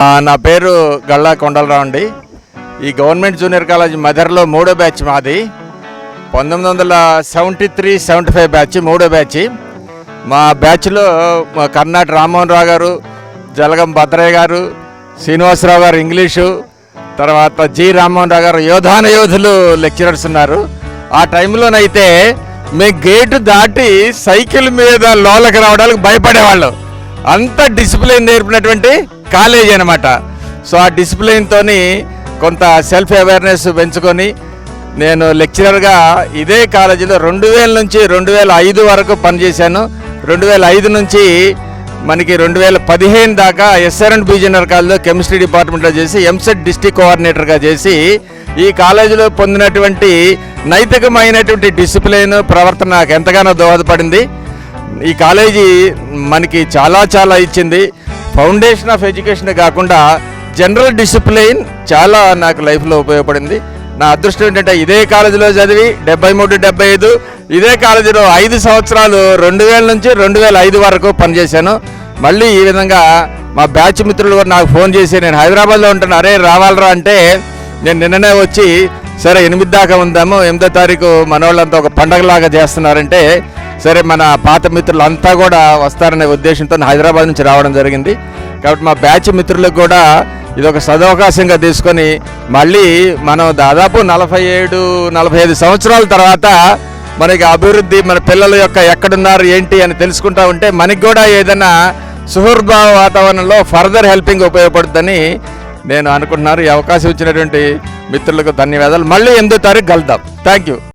నా పేరు గల్లా కొండలరావు అండి. ఈ గవర్నమెంట్ జూనియర్ కాలేజ్ మదర్లో 3వ బ్యాచ్ మాది. 1973-75 బ్యాచ్, 3వ బ్యాచ్. మా బ్యాచ్లో కర్ణాటి రామ్మోహన్ రావు గారు, జలగం భద్రయ్య గారు, శ్రీనివాసరావు గారు ఇంగ్లీషు, తర్వాత జి రామ్మోహన్ రావు గారు యోధాన యోధులు లెక్చరర్స్ ఉన్నారు. ఆ టైంలోనైతే మేము గేటు దాటి సైకిల్ మీద లోపలికి రావడానికి భయపడేవాళ్ళం. అంత డిసిప్లిన్ నేర్పినటువంటి కాలేజీ అనమాట. సో ఆ డిసిప్లిన్తోని కొంత సెల్ఫ్ అవేర్నెస్ పెంచుకొని నేను లెక్చరర్గా ఇదే కాలేజీలో 2000 నుంచి 2005 వరకు పనిచేశాను. 2005 నుంచి మనకి 2015 దాకా ఎస్ఆర్ఎండ్ బీజనర్ కాలేజ్లో కెమిస్ట్రీ డిపార్ట్మెంట్లో చేసి ఎంసెట్ డిస్ట్రిక్ట్ కోఆర్డినేటర్గా చేసి ఈ కాలేజీలో పొందినటువంటి నైతికమైనటువంటి డిసిప్లిన్ ప్రవర్తన నాకు ఎంతగానో దోహదపడింది. ఈ కాలేజీ మనకి చాలా ఇచ్చింది. ఫౌండేషన్ ఆఫ్ ఎడ్యుకేషన్ కాకుండా జనరల్ డిసిప్లిన్ చాలా నాకు లైఫ్లో ఉపయోగపడింది. నా అదృష్టం ఏంటంటే ఇదే కాలేజీలో చదివి 73-75 ఇదే కాలేజీలో 5 సంవత్సరాలు 2000 నుంచి 2005 వరకు పనిచేశాను. మళ్ళీ ఈ విధంగా మా బ్యాచ్ మిత్రులు కూడా నాకు ఫోన్ చేసి నేను హైదరాబాద్లో ఉంటాను, అరే రావాలరా అంటే నేను నిన్ననే వచ్చి సరే 8 దాకా ఉందాము, 8వ తారీఖు మన వాళ్ళంతా ఒక పండగలాగా చేస్తున్నారంటే సరే మన పాత మిత్రులు అంతా కూడా వస్తారనే ఉద్దేశంతో హైదరాబాద్ నుంచి రావడం జరిగింది. కాబట్టి మా బ్యాచ్ మిత్రులకు కూడా ఇది ఒక సదవకాశంగా తీసుకొని మళ్ళీ మనం దాదాపు 47-45 సంవత్సరాల తర్వాత మనకి అభివృద్ధి, మన పిల్లల యొక్క ఎక్కడున్నారు ఏంటి అని తెలుసుకుంటా ఉంటే మనకి కూడా ఏదైనా సుహృద్భావ వాతావరణంలో ఫర్దర్ హెల్పింగ్ ఉపయోగపడుతుందని నేను అనుకుంటున్నాను. ఈ అవకాశం ఇచ్చినటువంటి మిత్రులకు ధన్యవాదాలు. మళ్ళీ 8వ తారీఖు కలుద్దాం. Thank you.